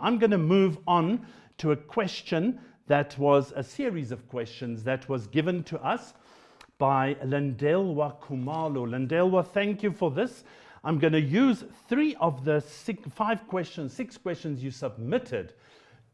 I'm going to move on to a question that was a series of questions that was given to us by Lindelwa Kumalo. Lindelwa, thank you for this. I'm going to use 3 of the 6 questions you submitted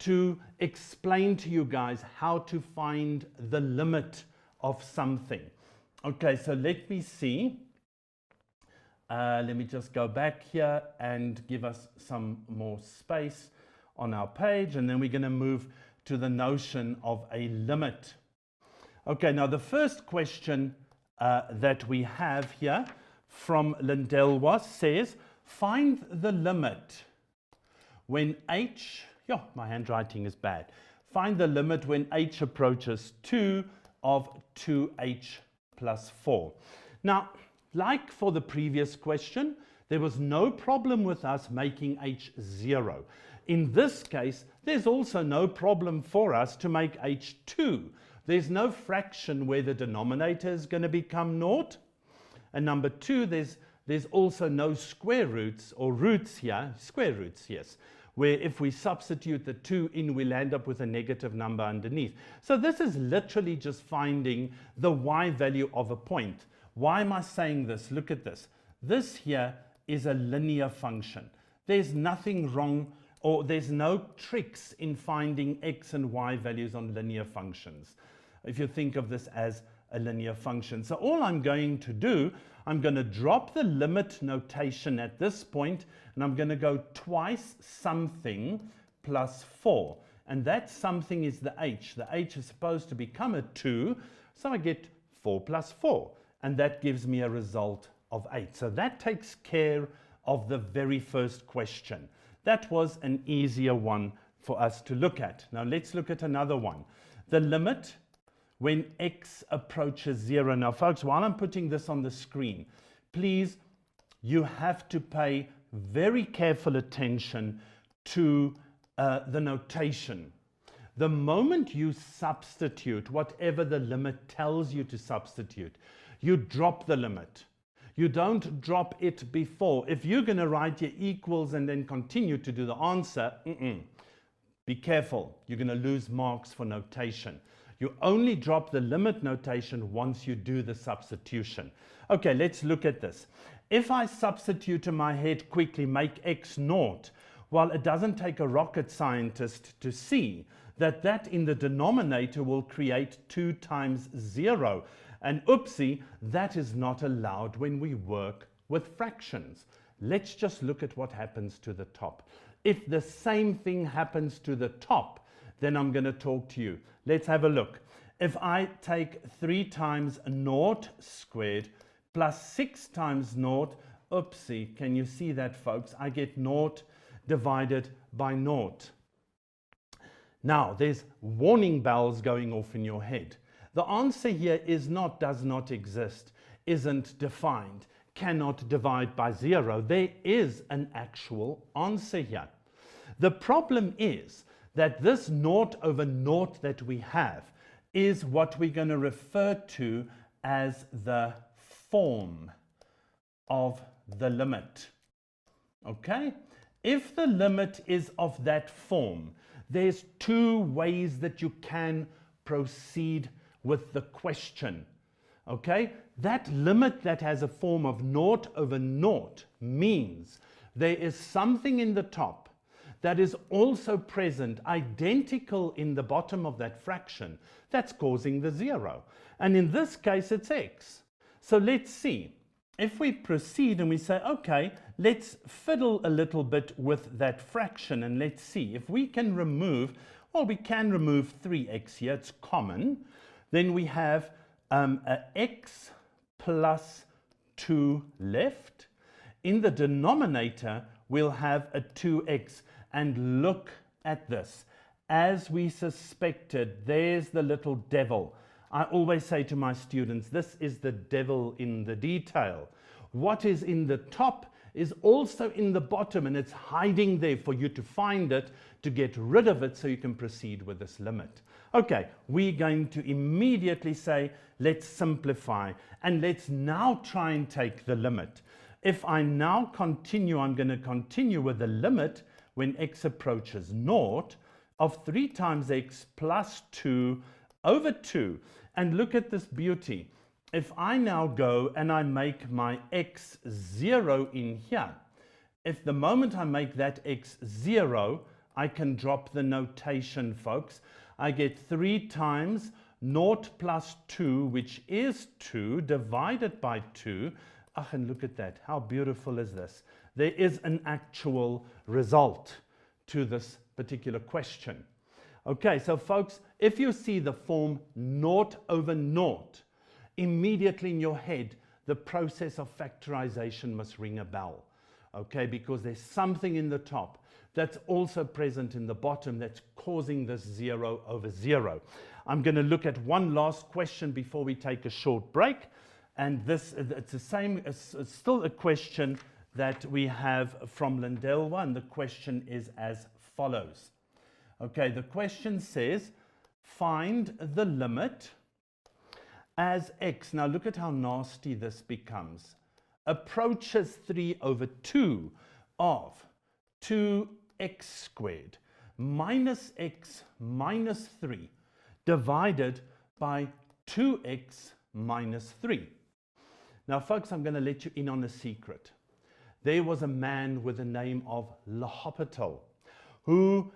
to explain to you guys how to find the limit of something. Okay, so let me see. Let me just go back here and give us some more space on our page, and then we're going to move to the notion of a limit. Okay, now the first question that we have here from Lindelwa says, find the limit when h, my handwriting is bad. Find the limit when h approaches 2 of 2h plus 4. Now, like for the previous question, there was no problem with us making h 0. In this case, there's also no problem for us to make h 2. There's no fraction where the denominator is going to become 0. And number 2, there's also no square roots or roots here, square roots, yes, where if we substitute the 2 in, we'll end up with a negative number underneath. So this is literally just finding the y value of a point. Why am I saying this? Look at this. This here is a linear function. There's nothing wrong, or there's no tricks in finding x and y values on linear functions, if you think of this as a linear function. So all I'm going to do, I'm going to drop the limit notation at this point, and I'm going to go twice something plus 4. And that something is the h. The h is supposed to become a 2, so I get 4 plus 4. And that gives me a result of 8. So that takes care of the very first question. That was an easier one for us to look at. Now let's look at another one. The limit when x approaches 0. Now folks, while I'm putting this on the screen, please, you have to pay very careful attention to the notation. The moment you substitute whatever the limit tells you to substitute, you drop the limit. You don't drop it before. If you're going to write your equals and then continue to do the answer, be careful. You're going to lose marks for notation. You only drop the limit notation once you do the substitution. Okay, let's look at this. If I substitute in my head quickly, make x 0, well, it doesn't take a rocket scientist to see that that in the denominator will create 2 times 0. And oopsie, that is not allowed when we work with fractions. Let's just look at what happens to the top. If the same thing happens to the top, then I'm going to talk to you. Let's have a look. If I take 3 times 0 squared plus 6 times 0, oopsie, can you see that, folks? I get 0 divided by 0. Now, there's warning bells going off in your head. The answer here is not, does not exist, isn't defined, cannot divide by 0. There is an actual answer here. The problem is that this 0 over 0 that we have is what we're going to refer to as the form of the limit. Okay? If the limit is of that form, there's 2 ways that you can proceed with the question. Okay? That limit that has a form of 0 over 0 means there is something in the top that is also present, identical in the bottom of that fraction, that's causing the 0. And in this case, it's x. So let's see. If we proceed and we say, okay, let's fiddle a little bit with that fraction, and let's see if we can remove, well, we can remove 3x here, it's common. Then we have a x plus 2 left. In the denominator, we'll have a 2x. And look at this. As we suspected, there's the little devil. I always say to my students, this is the devil in the detail. What is in the top is also in the bottom, and it's hiding there for you to find it, to get rid of it so you can proceed with this limit. Okay, we're going to immediately say, let's simplify, and let's now try and take the limit. If I now continue, I'm going to continue with the limit when x approaches naught of 3 times x plus 2 over 2. And look at this beauty. If I now go and I make my x 0 in here, if the moment I make that x 0, I can drop the notation, folks. I get 3 times 0 plus 2, which is 2, divided by 2. Oh, and look at that. How beautiful is this? There is an actual result to this particular question. Okay, so folks, if you see the form 0 over 0, immediately in your head, the process of factorization must ring a bell. Okay, because there's something in the top that's also present in the bottom that's causing this 0 over 0. I'm going to look at one last question before we take a short break. And this, it's the same, it's still a question that we have from Lindelwa, and the question is as follows. Okay, the question says, find the limit as x, now look at how nasty this becomes, approaches 3 over 2 of 2x squared minus x minus 3 divided by 2x minus 3. Now, folks, I'm going to let you in on a secret. There was a man with the name of Hopital who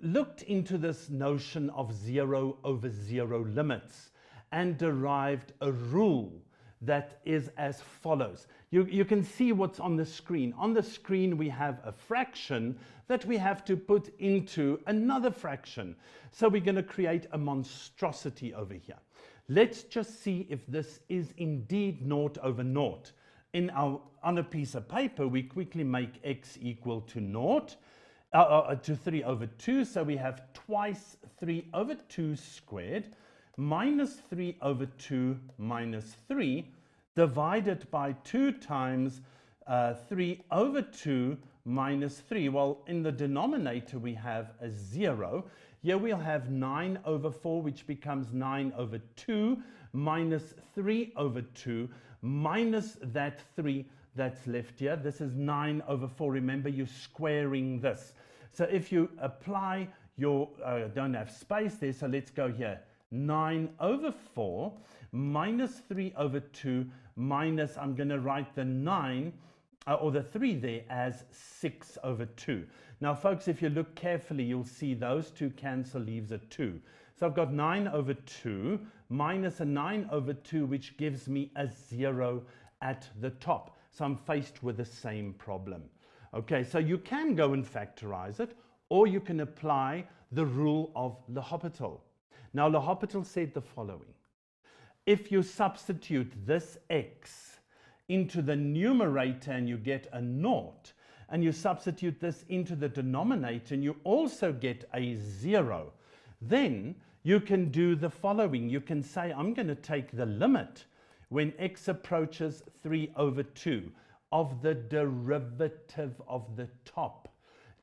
looked into this notion of 0 over 0 limits and derived a rule that is as follows. You can see what's on the screen. On the screen we have a fraction that we have to put into another fraction. So we're going to create a monstrosity over here. Let's just see if this is indeed 0 over 0. On a piece of paper, we quickly make x equal to 0, to 3 over 2. So we have twice 3 over 2 squared minus 3 over 2 minus 3 divided by 2 times 3 over 2 minus 3. Well, in the denominator we have a 0. Here we'll have 9 over 4, which becomes 9 over 2 minus 3 over 2 minus that 3 that's left here. This is 9 over 4. Remember, you're squaring this. So if you apply your, don't have space there, so let's go here. 9 over 4 minus 3 over 2 minus, I'm going to write the 9 or the 3 there as 6 over 2. Now, folks, if you look carefully, you'll see those two cancel, leaves a 2. So I've got 9 over 2 minus a 9 over 2, which gives me a 0 at the top. So I'm faced with the same problem. Okay, so you can go and factorize it, or you can apply the rule of Hopital. Now, Hopital said the following. If you substitute this x into the numerator and you get a 0, and you substitute this into the denominator and you also get a 0, then you can do the following. You can say, I'm going to take the limit when x approaches 3 over 2 of the derivative of the top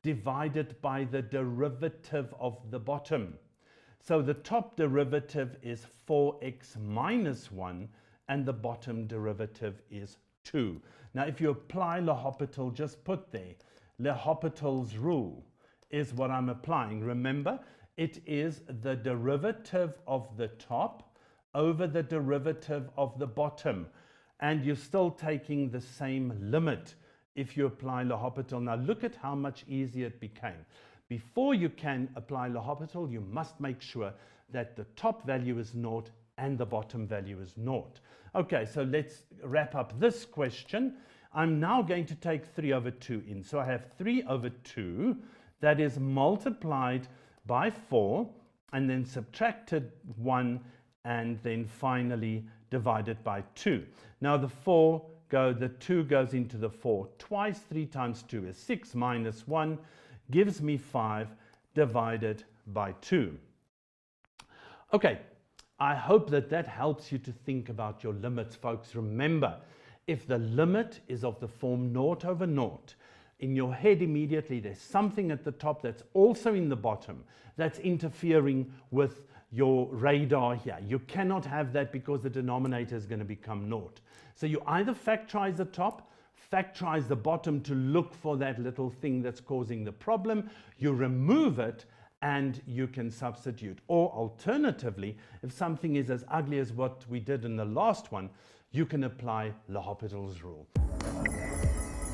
divided by the derivative of the bottom. So the top derivative is 4x minus 1 and the bottom derivative is 2. Now, if you apply Hopital, just put there, Hopital's rule is what I'm applying. Remember, it is the derivative of the top over the derivative of the bottom. And you're still taking the same limit if you apply Hopital. Now, look at how much easier it became. Before you can apply Hopital, you must make sure that the top value is 0 and the bottom value is 0. Okay, so let's wrap up this question. I'm now going to take 3 over 2 in. So I have 3 over 2 that is multiplied by 4 and then subtracted 1 and then finally divided by 2. Now the 2 goes into the 4 twice. 3 times 2 is 6 minus 1 gives me 5 divided by 2. Okay, I hope that helps you to think about your limits, folks. Remember, if the limit is of the form 0 over 0, in your head immediately there's something at the top that's also in the bottom that's interfering with your radar here. You cannot have that because the denominator is going to become 0. So you either factorize the top, factorize the bottom to look for that little thing that's causing the problem. You remove it and you can substitute. Or alternatively, if something is as ugly as what we did in the last one, you can apply Le Hopital's rule.